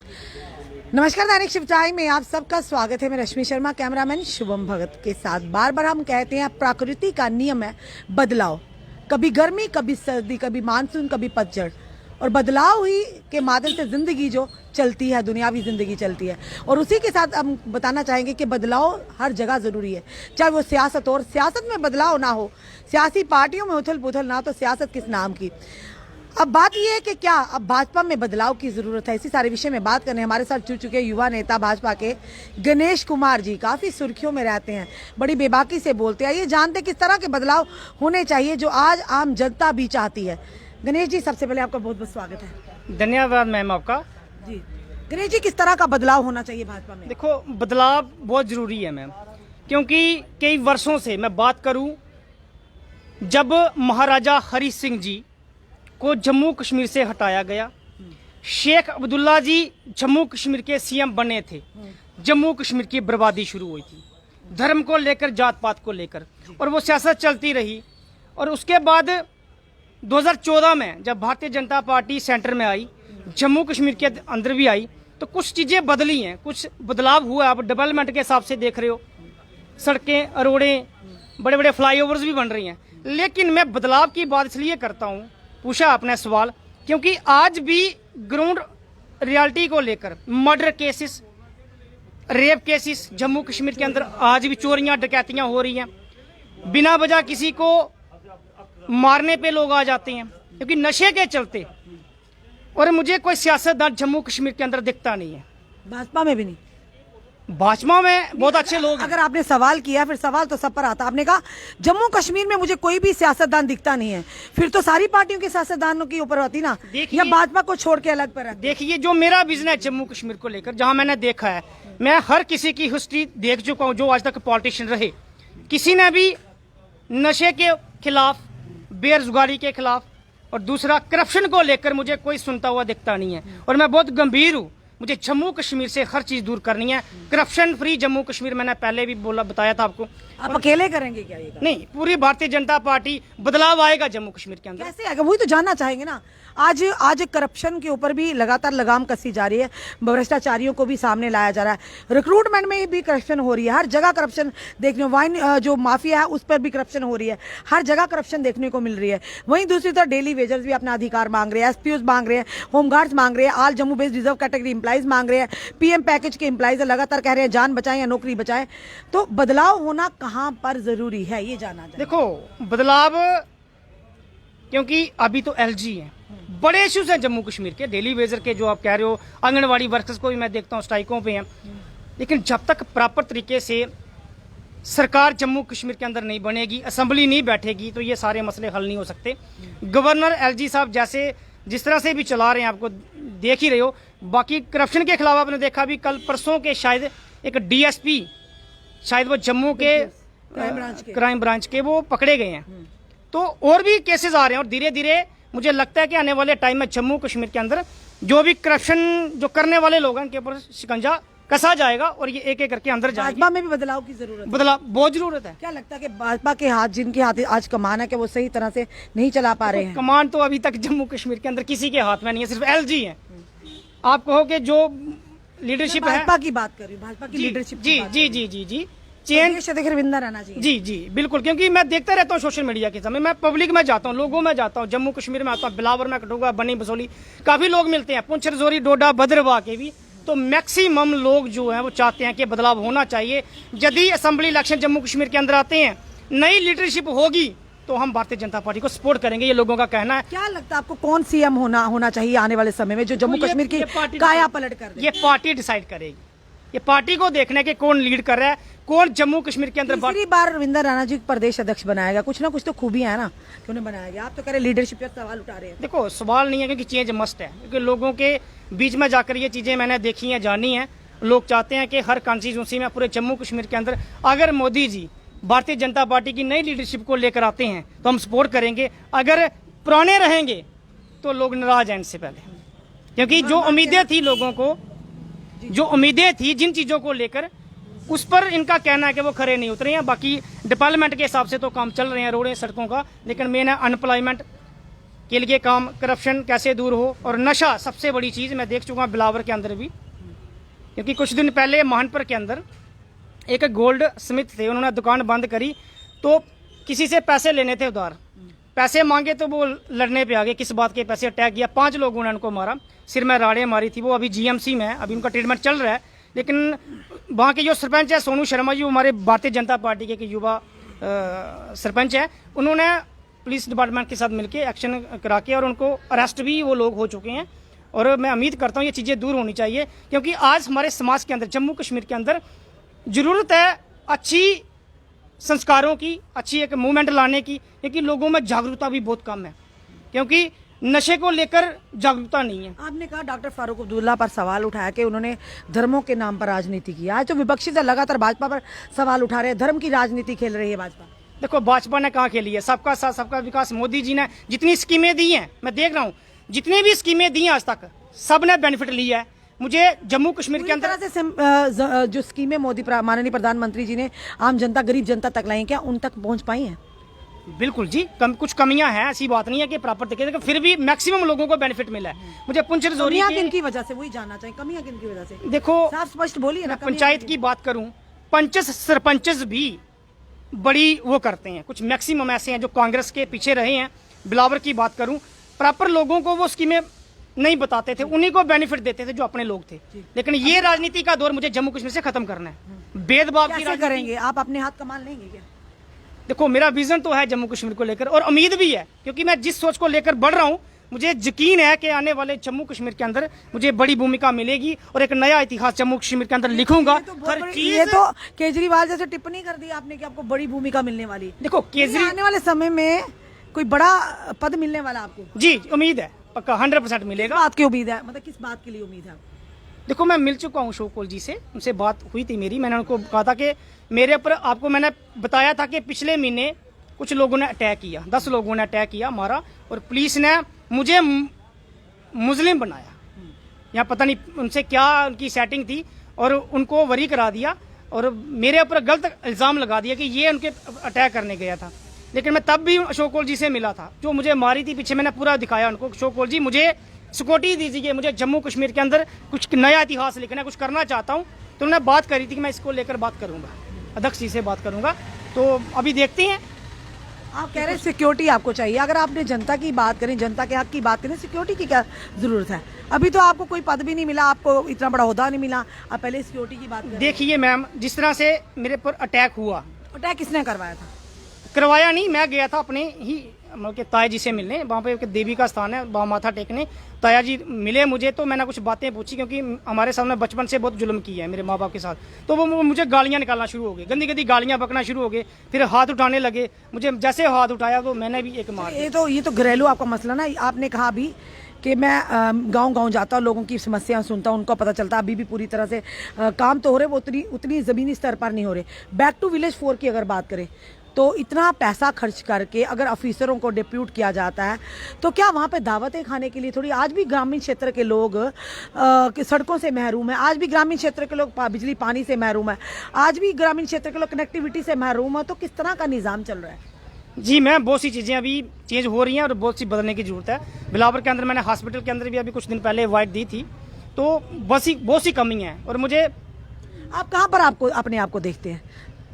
नमस्कार, दैनिक शिवचाई में आप सबका स्वागत है। मैं रश्मि शर्मा, कैमरामैन शुभम भगत के साथ। बार बार हम कहते हैं प्रकृति का नियम है बदलाव, कभी गर्मी, कभी सर्दी, कभी मानसून, कभी पतझड़, और बदलाव ही के माध्यम से जिंदगी जो चलती है, दुनियावी जिंदगी चलती है। और उसी के साथ हम बताना चाहेंगे कि बदलाव हर जगह जरूरी है, चाहे वो सियासत हो, और सियासत में बदलाव ना हो, सियासी पार्टियों में उथल पुथल ना, तो सियासत किस नाम की। अब बात यह है कि क्या अब भाजपा में बदलाव की जरूरत है। इसी सारे विषय में बात करने हमारे साथ जुड़ चुके युवा नेता भाजपा के गणेश कुमार जी। काफी सुर्खियों में रहते हैं, बड़ी बेबाकी से बोलते हैं। ये जानते किस तरह के बदलाव होने चाहिए जो आज आम जनता भी चाहती है। गणेश जी, सबसे पहले आपका बहुत बहुत स्वागत है। धन्यवाद मैम आपका। जी गणेश जी, किस तरह का बदलाव होना चाहिए भाजपा में? देखो, बदलाव बहुत जरूरी है मैम, क्योंकि कई वर्षों से मैं बात करूं, जब महाराजा हरि सिंह जी को जम्मू कश्मीर से हटाया गया, शेख अब्दुल्ला जी जम्मू कश्मीर के सीएम बने थे, जम्मू कश्मीर की बर्बादी शुरू हुई थी, धर्म को लेकर, जात पात को लेकर, और वो सियासत चलती रही। और उसके बाद 2014 में जब भारतीय जनता पार्टी सेंटर में आई, जम्मू कश्मीर के अंदर भी आई, तो कुछ चीजें बदली हैं, कुछ बदलाव हुआ। आप डेवलपमेंट के हिसाब से देख रहे हो, सड़कें, रोडें, बड़े बड़े फ्लाईओवर्स भी बन रही हैं। लेकिन मैं बदलाव की बात इसलिए करता हूँ, पूछा आपने सवाल, क्योंकि आज भी ग्राउंड रियलिटी को लेकर murder cases, rape cases Jammu Kashmir के अंदर आज भी चोरियां, डकैतियां हो रही हैं। बिना वजह किसी को मारने पे लोग आ जाते हैं, क्योंकि नशे के चलते। और मुझे कोई सियासतदान जम्मू कश्मीर के अंदर दिखता नहीं है। भाजपा में भी नहीं? भाजपा में बहुत अच्छे लोग हैं। अगर आपने सवाल किया, फिर सवाल तो सब पर आता। आपने कहा जम्मू कश्मीर में मुझे कोई भी सियासतदान दिखता नहीं है, फिर तो सारी पार्टियों के सियासतदानों की ऊपर होती ना, या भाजपा को छोड़ के अलग पर? देखिए, जो मेरा विजन है जम्मू कश्मीर को लेकर, जहां मैंने देखा है, मैं हर किसी की हिस्ट्री देख चुका हूं जो आज तक पॉलिटिशियन रहे। किसी ने भी नशे के खिलाफ, बेरोजगारी के खिलाफ, और दूसरा करप्शन को लेकर मुझे कोई सुनता हुआ दिखता नहीं है। और मैं बहुत गंभीर हूँ, मुझे जम्मू कश्मीर से हर चीज दूर करनी है। करप्शन फ्री जम्मू कश्मीर, मैंने पहले भी बताया था आपको। आप अकेले करेंगे क्या ये? नहीं, पूरी भारतीय जनता पार्टी, बदलाव आएगा जम्मू कश्मीर के अंदर। कैसे आएगा, वही तो जानना चाहेंगे ना। आज करप्शन के ऊपर भी लगातार लगाम कसी जा रही है, भ्रष्टाचारियों को भी सामने लाया जा रहा है, रिक्रूटमेंट में भी करप्शन हो रही है, हर जगह करप्शन देखने, वाइन जो माफिया है उस पर भी करप्शन हो रही है, हर जगह करप्शन देखने को मिल रही है। वहीं दूसरी तरफ डेली वेजर्स भी अपना अधिकार मांग रहे हैं, एसपीओ मांग रहे हैं, होमगार्ड्स मांग रहे हैं, all Jammu based reserve category employees मांग रहे हैं, पीएम पैकेज के एम्प्लॉइज लगातार कह रहे हैं जान बचाएं या नौकरी बचाएं। तो बदलाव होना कहाँ पर जरूरी है, ये जानना चाहिए। देखो, बदलाव, क्योंकि अभी तो एलजी है, बड़े इश्यूज हैं जम्मू कश्मीर के, डेली वेजर के, जो आप कह रहे हो, आंगनवाड़ी वर्कर्स को भी मैं देखता हूँ स्ट्राइकों पे हैं। लेकिन जब तक प्रॉपर तरीके से सरकार जम्मू कश्मीर के अंदर नहीं बनेगी, असेंबली नहीं बैठेगी, तो ये सारे मसले हल नहीं हो सकते। गवर्नर एलजी साहब जैसे जिस तरह से भी चला रहे हैं, आपको देख ही रहे हो। बाकी करप्शन के खिलाफ आपने देखा भी, कल परसों के शायद एक डीएसपी, शायद वो जम्मू के क्राइम ब्रांच के वो पकड़े गए हैं। तो और भी केसेस आ रहे हैं, और धीरे धीरे मुझे लगता है कि आने वाले टाइम में जम्मू कश्मीर के अंदर जो भी करप्शन जो करने वाले लोग हैं, उनके ऊपर शिकंजा कसा जाएगा, और ये एक एक करके अंदर जाएगी। भाजपा में भी बदलाव की जरूरत है? बदलाव बहुत जरूरत है। क्या लगता है कि भाजपा के हाथ, जिनके हाथ आज कमान है, कि वो सही तरह से नहीं चला पा रहे हैं? कमान तो अभी तक जम्मू कश्मीर के अंदर किसी के हाथ में नहीं है, सिर्फ एलजी है। आप कहो कि जो लीडरशिप है, भाजपा की बात कर रही हूँ, भाजपा की लीडरशिप। जी जी जी जी जी चेंज रविंदर रहना चाहिए। जी जी बिल्कुल, क्योंकि मैं देखता रहता हूँ सोशल मीडिया के समय, मैं पब्लिक में जाता हूँ, लोगों में जाता हूँ, जम्मू कश्मीर में आता हूँ, बिलावर में, कठुआ, बनी बसोली, काफी लोग मिलते हैं, पुंछ, रजौरी, डोडा, भद्रवाह के भी। तो मैक्सिमम लोग जो हैं वो चाहते हैं कि बदलाव होना चाहिए। यदि असेंबली इलेक्शन जम्मू कश्मीर के अंदर आते हैं, नई लीडरशिप होगी, तो हम भारतीय जनता पार्टी को सपोर्ट करेंगे, ये लोगों का कहना है। क्या लगता है आपको, कौन सीएम होना चाहिए आने वाले समय में, जो जम्मू कश्मीर की काया पलट कर दे? ये पार्टी डिसाइड करेगी, ये पार्टी को देखने के कौन लीड कर रहा है, कौन जम्मू कश्मीर के अंदर। तीसरी बार रविंदर राणा जी प्रदेश अध्यक्ष बनाएगा, कुछ ना कुछ तो खूबियां है ना, क्यों नहीं बनाया गया? आप तो कह रहे लीडरशिप पे सवाल उठा रहे हैं। देखो, सवाल नहीं है, क्योंकि चेंज मस्ट है, क्योंकि लोगों के बीच में जाकर ये चीजें मैंने देखी हैं, जानी है। लोग चाहते हैं कि हर कॉन्स्टिट्यूंसी में, पूरे जम्मू कश्मीर के अंदर, अगर मोदी जी भारतीय जनता पार्टी की नई लीडरशिप को लेकर आते हैं तो हम सपोर्ट करेंगे। अगर पुराने रहेंगे तो लोग नाराज हैं इनसे पहले, क्योंकि जो उम्मीदें थी लोगों को, जो उम्मीदें थी जिन चीजों को लेकर, उस पर इनका कहना है कि वो खरे नहीं उतरे हैं। बाकी डेवलपमेंट के हिसाब से तो काम चल रहे हैं, रोडें, सड़कों का, लेकिन मेन है अनएम्प्लॉयमेंट, के लिए काम, करप्शन कैसे दूर हो, और नशा सबसे बड़ी चीज़ मैं देख चुका हूँ बिलावर के अंदर भी। क्योंकि कुछ दिन पहले महानपुर के अंदर एक गोल्ड स्मिथ थे, उन्होंने दुकान बंद करी तो किसी से पैसे लेने थे उधार, पैसे मांगे तो वो लड़ने पे आ गए, किस बात के पैसे, अटैक किया, 5 लोगों ने उनको मारा, सिर में राड़ें मारी थी। वो अभी जीएमसी में है, अभी उनका ट्रीटमेंट चल रहा है। लेकिन वहाँ के जो सरपंच है सोनू शर्मा जी, वो हमारे भारतीय जनता पार्टी के युवा सरपंच है, उन्होंने पुलिस डिपार्टमेंट के साथ मिलकर एक्शन करा के और उनको अरेस्ट भी वो लोग हो चुके हैं। और मैं उम्मीद करता हूँ ये चीज़ें दूर होनी चाहिए, क्योंकि आज हमारे समाज के अंदर, जम्मू कश्मीर के अंदर ज़रूरत है अच्छी संस्कारों की, अच्छी एक मूवमेंट लाने की, क्योंकि लोगों में जागरूकता भी बहुत कम है, क्योंकि नशे को लेकर जागरूकता नहीं है। आपने कहा डॉक्टर फारूक अब्दुल्ला पर सवाल उठाया कि उन्होंने धर्मों के नाम पर राजनीति की। आज तो विपक्षी दल लगातार भाजपा पर सवाल उठा रहे हैं, धर्म की राजनीति खेल रही है भाजपा। देखो भाजपा ने कहाँ खेली है, सबका साथ सबका विकास। मोदी जी ने जितनी स्कीमें दी हैं, मैं देख रहा हूँ, जितनी भी स्कीमें दी हैं आज तक सब ने बेनिफिट लिया है। मुझे जम्मू कश्मीर के अंदर जो स्कीमें मोदी माननीय प्रधानमंत्री जी ने आम जनता, गरीब जनता तक लाई, क्या उन तक पहुंच पाई हैं? बिल्कुल जी, कुछ कमियां हैं, ऐसी बात नहीं है कि प्रॉपर तरीके से, फिर भी मैक्सिमम लोगों को बेनिफिट मिला है। मुझे पुंछ रजौरी किन की वजह से, वही जानना चाहिए, कमियां किन की वजह से? देखो साफ स्पष्ट बोलिए ना। पंचायत की बात करूं, पंचस सरपंचस भी बड़ी वो करते हैं, कुछ मैक्सिमम ऐसे हैं जो कांग्रेस के पीछे रहे हैं। बिलावर की बात करूं, प्रॉपर लोगों को वो स्कीमें नहीं बताते थे, उन्हीं को बेनिफिट देते थे जो अपने लोग थे। लेकिन ये राजनीति का दौर मुझे जम्मू कश्मीर से खत्म करना है। भेदभाव की कैसे करेंगे आप? अपने हाथ कमाल लेंगे क्या? देखो मेरा विजन तो है जम्मू कश्मीर को लेकर, और उम्मीद भी है, क्योंकि मैं जिस सोच को लेकर बढ़ रहा हूँ, मुझे यकीन है कि आने वाले जम्मू कश्मीर के अंदर मुझे बड़ी भूमिका मिलेगी और एक नया इतिहास जम्मू कश्मीर के अंदर लिखूंगा। ये तो केजरीवाल जैसे टिप्पणी कर दी आपने कि आपको बड़ी भूमिका मिलने वाली। देखो केजरीवाल आने वाले समय में कोई बड़ा पद मिलने वाला आपको? जी उम्मीद है, पक्का 100% मिलेगा। बात की उम्मीद है, मतलब किस बात के लिए उम्मीद है? देखो मैं मिल चुका हूँ शोकोल जी से, उनसे बात हुई थी मेरी। मैंने उनको कहा था कि मेरे ऊपर, आपको मैंने बताया था कि पिछले महीने कुछ लोगों ने अटैक किया, 10 लोगों ने अटैक किया, मारा, और पुलिस ने मुझे मुस्लिम बनाया। यहाँ पता नहीं उनसे क्या उनकी सेटिंग थी, और उनको वरी करा दिया और मेरे ऊपर गलत इल्ज़ाम लगा दिया कि ये उनके अटैक करने गया था। लेकिन मैं तब भी अशोक कौल जी से मिला था, जो मुझे मारी थी पीछे, मैंने पूरा दिखाया उनको, अशोक कौल जी मुझे सिक्योरिटी दीजिए, मुझे जम्मू कश्मीर के अंदर कुछ नया इतिहास लिखना है, कुछ करना चाहता हूँ। तो उन्होंने बात करी थी कि मैं इसको लेकर बात करूँगा, अध्यक्ष जी से बात करूँगा। तो अभी देखते हैं। आप कह रहे हैं सिक्योरिटी आपको चाहिए, अगर आपने जनता की बात करें, जनता के हक की बात करें, सिक्योरिटी की क्या जरूरत है? अभी तो आपको कोई पद भी नहीं मिला, आपको इतना बड़ा ओहदा नहीं मिला, आप पहले सिक्योरिटी की बात करें। देखिए मैम, जिस तरह से मेरे पर अटैक हुआ, अटैक किसने करवाया था? करवाया नहीं, मैं गया था अपने ही मतलब कि ताया जी से मिलने, वहाँ पे एक देवी का स्थान है, वहाँ माथा टेकने। ताया जी मिले मुझे, तो मैंने कुछ बातें पूछी, क्योंकि हमारे सामने बचपन से बहुत जुल्म किया है मेरे माँ बाप के साथ। तो वो मुझे गालियाँ निकालना शुरू हो गई, गंदी गंदी गालियाँ बकना शुरू हो गए, फिर हाथ उठाने लगे। मुझे जैसे हाथ उठाया तो मैंने भी एक मार। ये तो घरेलू आपका मसला ना। आपने कहा अभी कि मैं गांव-गांव जाता हूँ, लोगों की समस्याएं सुनता हूँ, उनको पता चलता है। अभी भी पूरी तरह से काम तो हो रहे, वो उतनी ज़मीनी स्तर पर नहीं हो रहे। बैक टू विलेज 4 की अगर बात करें, तो इतना पैसा खर्च करके अगर ऑफिसरों को डिप्यूट किया जाता है, तो क्या वहाँ पे दावतें खाने के लिए थोड़ी, आज भी ग्रामीण क्षेत्र के लोग सड़कों से महरूम है, आज भी ग्रामीण क्षेत्र के लोग बिजली पानी से महरूम है, आज भी ग्रामीण क्षेत्र के लोग कनेक्टिविटी से महरूम है, तो किस तरह का निज़ाम चल रहा है? जी मैम, बहुत सी चीज़ें अभी चेंज हो रही हैं और बहुत सी बदलने की जरूरत है। बिलावर के अंदर मैंने हॉस्पिटल के अंदर भी अभी कुछ दिन पहले वाइट दी थी, तो बहुत सी कमी है। और मुझे, आप कहाँ पर अपने आप को देखते हैं?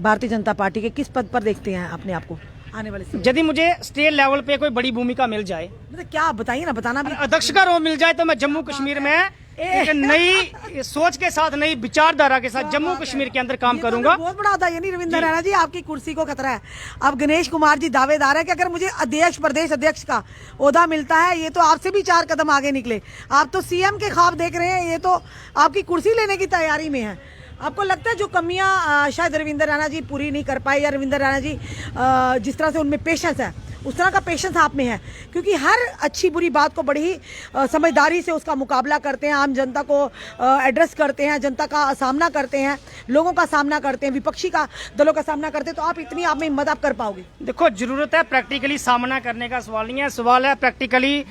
भारतीय जनता पार्टी के किस पद पर देखते हैं अपने आप को आने वाले समय? यदि मुझे स्टेट लेवल पे कोई बड़ी भूमिका मिल जाए, मतलब क्या बताइए ना, बताना भी। अध्यक्ष का रोल मिल जाए, तो मैं जम्मू कश्मीर में एक नई सोच के साथ, नई विचारधारा के साथ जम्मू कश्मीर के अंदर काम करूंगा। बहुत बड़ा था, यानी रविंद्र रैना जी, आपकी कुर्सी को खतरा है। अब गणेश कुमार जी दावेदार है कि अगर मुझे प्रदेश अध्यक्ष का ओहदा मिलता है, ये तो आपसे भी 4 कदम आगे निकले। आप तो सीएम के ख्वाब देख रहे हैं, ये तो आपकी कुर्सी लेने की तैयारी में है। आपको लगता है जो कमियां शायद रविंद्र रैना जी पूरी नहीं कर पाए, या रविंद्र रैना जी जिस तरह से उनमें पेशेंस है, उस तरह का पेशेंस आप में है? क्योंकि हर अच्छी बुरी बात को बड़ी ही समझदारी से उसका मुकाबला करते हैं, आम जनता को एड्रेस करते हैं, जनता का सामना करते हैं, लोगों का सामना करते हैं, विपक्षी का दलों का सामना करते हैं। तो आप इतनी आप में हिम्मत आप कर पाओगे? देखो जरूरत है, प्रैक्टिकली सामना करने का सवाल नहीं है, सवाल है प्रैक्टिकली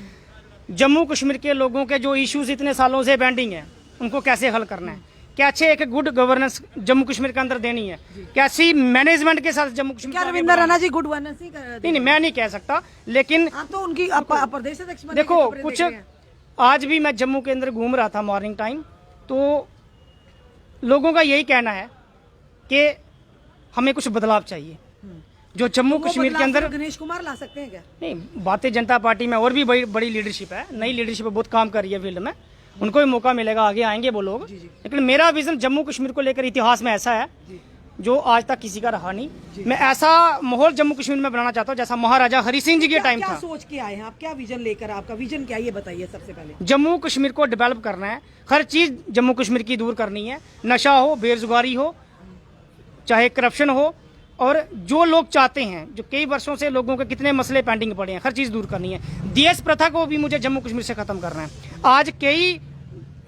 जम्मू कश्मीर के लोगों के जो इश्यूज इतने सालों से पेंडिंग है, उनको कैसे हल करना है। कैसे एक गुड गवर्नेंस जम्मू कश्मीर के अंदर देनी है, कैसी मैनेजमेंट के साथ जम्मू कश्मीर क्या को आगे रविंद्र बढ़ाना राणा जी गुड गवर्नेंस नहीं नहीं, मैं नहीं कह सकता, लेकिन आप तो उनकी प्रदेश अध्यक्ष बने देखो खबरें कुछ देख रहे हैं। आज भी मैं जम्मू के अंदर घूम रहा था मॉर्निंग टाइम, तो लोगों का यही कहना है कि हमें कुछ बदलाव चाहिए। जो जम्मू वो कश्मीर के बदलाव अंदर सिर्फ गणेश कुमार ला सकते हैं क्या? नहीं, भारतीय जनता पार्टी में और भी बड़ी बड़ी लीडरशिप है, नई लीडरशिप बहुत काम कर रही है फील्ड में, उनको भी मौका मिलेगा, आगे आएंगे वो लोग। लेकिन मेरा विजन जम्मू कश्मीर को लेकर इतिहास में ऐसा है जो आज तक किसी का रहा नहीं। मैं ऐसा माहौल जम्मू कश्मीर में बनाना चाहता हूँ जैसा महाराजा हरि सिंह जी के टाइम क्या था। सोच के आए हैं आप, क्या विजन लेकर, आपका विजन क्या है ये बताइए सबसे पहले। जम्मू कश्मीर को डेवलप करना है, हर चीज जम्मू कश्मीर की दूर करनी है, नशा हो, बेरोजगारी हो, चाहे करप्शन हो, और जो लोग चाहते हैं, जो कई वर्षों से लोगों के कितने मसले पेंडिंग पड़े हैं, हर चीज दूर करनी है। दहेज प्रथा को भी मुझे जम्मू कश्मीर से खत्म करना है। आज कई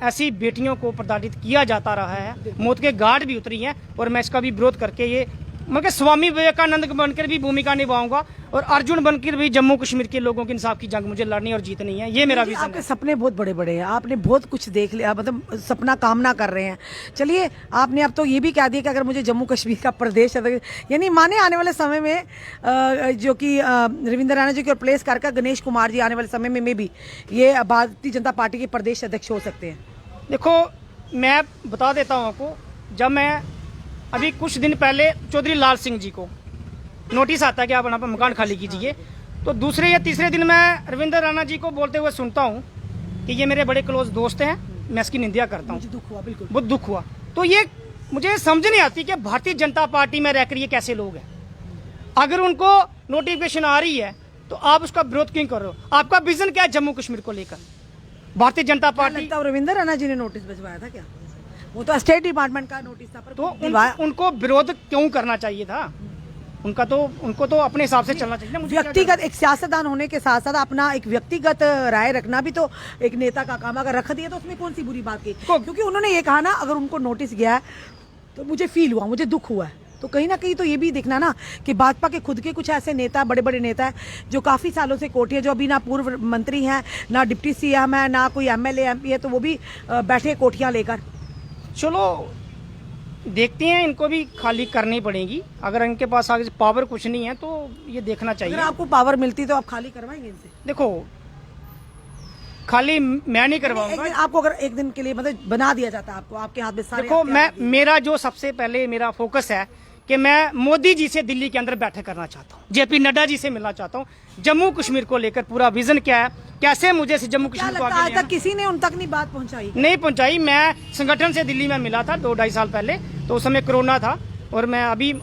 ऐसी बेटियों को प्रताड़ित किया जाता रहा है, मौत के घाट भी उतरी हैं, और मैं इसका भी विरोध करके ये मैं स्वामी विवेकानंद बनकर भी भूमिका निभाऊंगा, और अर्जुन बनकर भी जम्मू कश्मीर के लोगों के इंसाफ की जंग मुझे लड़नी और जीतनी है। ये मेरा विजन आपके है। सपने बहुत बड़े बड़े हैं, आपने बहुत कुछ देख लिया, मतलब सपना कामना कर रहे हैं। चलिए, आपने अब तो ये भी कह दिया कि अगर मुझे जम्मू कश्मीर का प्रदेश यानी माने आने वाले समय में जो कि रविंद्र राणा जी को रिप्लेस कर गणेश कुमार जी आने वाले समय में भी ये भारतीय जनता पार्टी के प्रदेश अध्यक्ष हो सकते हैं। देखो, मैं बता देता हूँ आपको, जब मैं अभी कुछ दिन पहले चौधरी लाल सिंह जी को नोटिस आता है कि आप यहाँ पर मकान खाली कीजिए, तो दूसरे या तीसरे दिन मैं रविंद्र राणा जी को बोलते हुए सुनता हूँ कि ये मेरे बड़े क्लोज दोस्त हैं, मैं इसकी निंदा करता हूँ। मुझे दुख हुआ, बिल्कुल बहुत दुख हुआ। तो ये मुझे समझ नहीं आती कि भारतीय जनता पार्टी में रहकर ये कैसे लोग हैं। अगर उनको नोटिफिकेशन आ रही है तो आप उसका विरोध क्यों कर रहे हो? आपका विजन क्या है जम्मू कश्मीर को लेकर? भारतीय जनता पार्टी लगता है रविंद्र राणा जी ने नोटिस भिजवाया था क्या? वो तो स्टेट डिपार्टमेंट का नोटिस था, पर तो उनको विरोध क्यों करना चाहिए था? उनको तो अपने हिसाब से चलना चाहिए ना। मुझे क्या व्यक्तिगत एक सियासतदान होने के साथ साथ अपना एक व्यक्तिगत राय रखना भी तो एक नेता का काम है। अगर रख दिया तो उसमें कौन सी बुरी बात की? क्योंकि उन्होंने ये कहा ना, अगर उनको नोटिस गया है तो मुझे फील हुआ, मुझे दुख हुआ है, तो कहीं ना कहीं तो ये भी देखना ना कि भाजपा के खुद के कुछ ऐसे नेता, बड़े बड़े नेता है जो काफी सालों से कोठी है, जो अभी ना पूर्व मंत्री हैं, ना डिप्टी सीएम है, ना कोई एमएलए एमपी है, तो वो भी बैठे कोठियां लेकर। चलो देखते हैं, इनको भी खाली करनी पड़ेगी। अगर इनके पास आगे पावर कुछ नहीं है तो ये देखना चाहिए। अगर आपको पावर मिलती तो आप खाली करवाएंगे इनसे? देखो, खाली मैं नहीं करवाऊंगा। आपको अगर एक दिन के लिए मतलब बना दिया जाता, आपको आपके हाथ में सारे देखो, मेरा जो सबसे पहले मेरा फोकस है कि मैं मोदी जी से दिल्ली के अंदर बैठक करना चाहता हूँ, जेपी नड्डा जी से मिलना चाहता हूँ। जम्मू कश्मीर को लेकर पूरा विजन क्या है, कैसे मुझे जम्मू कश्मीर को आगे आज तक किसी ने उन तक नहीं बात पहुंचाई? नहीं पहुंचाई। मैं संगठन से दिल्ली में मिला था 2-2.5 साल पहले, तो उस समय कोरोना था, और मैं अभी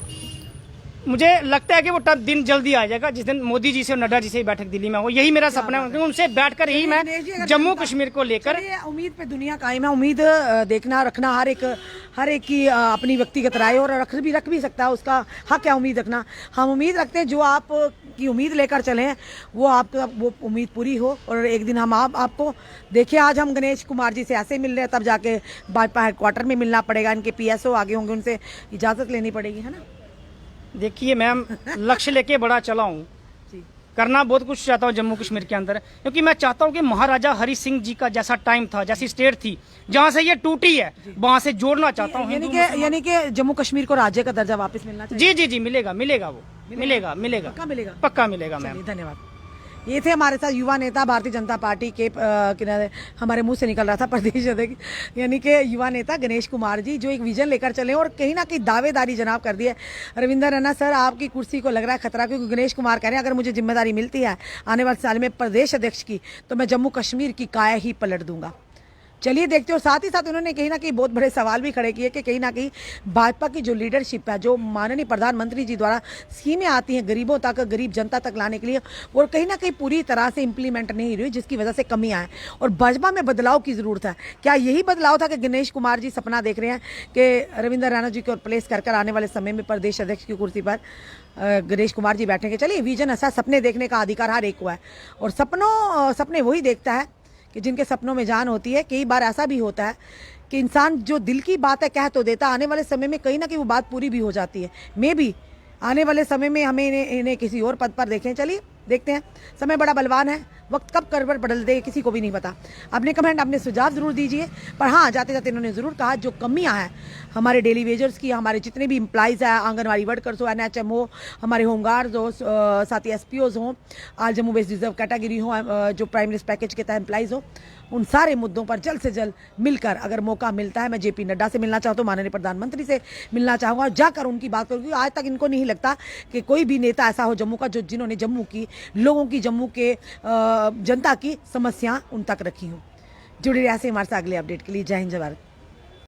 मुझे लगता है कि वो दिन जल्दी आ जाएगा जिस दिन मोदी जी से और नड्डा जी से बैठक दिल्ली में हो। यही मेरा सपना है, उनसे बैठकर ही मैं जम्मू कश्मीर को लेकर। उम्मीद पे दुनिया कायम है। उम्मीद देखना रखना हर एक की अपनी व्यक्तिगत राय, और रख भी सकता है, उसका हक है उम्मीद रखना। हम उम्मीद रखते हैं जो आप की उम्मीद लेकर चले हैं वो आपका वो उम्मीद पूरी हो, और एक दिन हम आपको देखिए। आज हम गणेश कुमार जी से ऐसे मिल रहे हैं, तब जाके भाजपा हेडक्वार्टर में मिलना पड़ेगा, इनके पीएसओ आगे होंगे, उनसे इजाजत लेनी पड़ेगी, है ना? देखिए मैम, लक्ष्य लेके बड़ा चला हूँ, करना बहुत कुछ चाहता हूँ जम्मू कश्मीर के अंदर, क्योंकि मैं चाहता हूँ कि महाराजा हरि सिंह जी का जैसा टाइम था, जैसी स्टेट थी, जहाँ से ये टूटी है वहाँ से जोड़ना चाहता हूँ। यानी कि जम्मू कश्मीर को राज्य का दर्जा वापस मिलना चाहिए। जी जी जी, मिलेगा मिलेगा, वो मिलेगा मिलेगा, पक्का मिलेगा, पक्का मिलेगा मैम। धन्यवाद। ये थे हमारे साथ युवा नेता भारतीय जनता पार्टी के हमारे मुंह से निकल रहा था प्रदेश अध्यक्ष यानी कि युवा नेता गणेश कुमार जी, जो एक विजन लेकर चले और कहीं ना कहीं दावेदारी जनाब कर दी है। रविंद्र राणा सर, आपकी कुर्सी को लग रहा है खतरा, क्योंकि गणेश कुमार कह रहे हैं अगर मुझे जिम्मेदारी मिलती है आने वाले साल में प्रदेश अध्यक्ष की, तो मैं जम्मू कश्मीर की काया ही पलट दूंगा। चलिए देखते हो। साथ ही साथ उन्होंने कहीं ना कहीं बहुत बड़े सवाल भी खड़े किए कि कहीं ना कहीं भाजपा की जो लीडरशिप है, जो माननीय प्रधानमंत्री जी द्वारा स्कीमें आती हैं गरीबों तक, गरीब जनता तक लाने के लिए, वो कहीं ना कहीं पूरी तरह से इंप्लीमेंट नहीं हुई, जिसकी वजह से कमियां हैं और भाजपा में बदलाव की जरूरत है। क्या यही बदलाव था कि गणेश कुमार जी सपना देख रहे हैं कि रविंद्र राणा जी को रिप्लेस कर आने वाले समय में प्रदेश अध्यक्ष की कुर्सी पर गणेश कुमार जी बैठेंगे? चलिए, विजन ऐसा, सपने देखने का अधिकार हर एक को है, और सपने वही देखता है कि जिनके सपनों में जान होती है। कई बार ऐसा भी होता है कि इंसान जो दिल की बात है कह तो देता, आने वाले समय में कहीं ना कहीं वो बात पूरी भी हो जाती है। मे भी आने वाले समय में हमें इन्हें किसी और पद पर देखें। चलिए देखते हैं, समय बड़ा बलवान है, वक्त कब करवट बदल दे किसी को भी नहीं पता। अपने कमेंट, अपने सुझाव ज़रूर दीजिए। पर हाँ, जाते जाते इन्होंने ज़रूर कहा जो कमियां हैं हमारे डेली वेजर्स की, हमारे जितने भी एम्प्लॉइज़ हैं, आंगनवाड़ी वर्कर्स हो, NHM हो, हमारे होमगार्ड्स हो, साथ ही SPOs हों, आज जम्मू वेस्ट रिजर्व कैटेगरी हो, जो प्राइम मिनिस्टर पैकेज के तहत एम्प्लॉइज़ हो, उन सारे मुद्दों पर जल्द से जल्द मिलकर, अगर मौका मिलता है, मैं JP नड्डा से मिलना चाहता हूँ, माननीय प्रधानमंत्री से मिलना चाहूँगा और जाकर उनकी बात करूँगी। आज तक इनको नहीं लगता कि कोई भी नेता ऐसा हो जम्मू का जिन्होंने जम्मू की लोगों की, जम्मू के जनता की समस्या उन तक रखी हों। जुड़े रहिए ऐसे हमारे साथ अगले अपडेट के लिए। जय हिंद, जय भारत।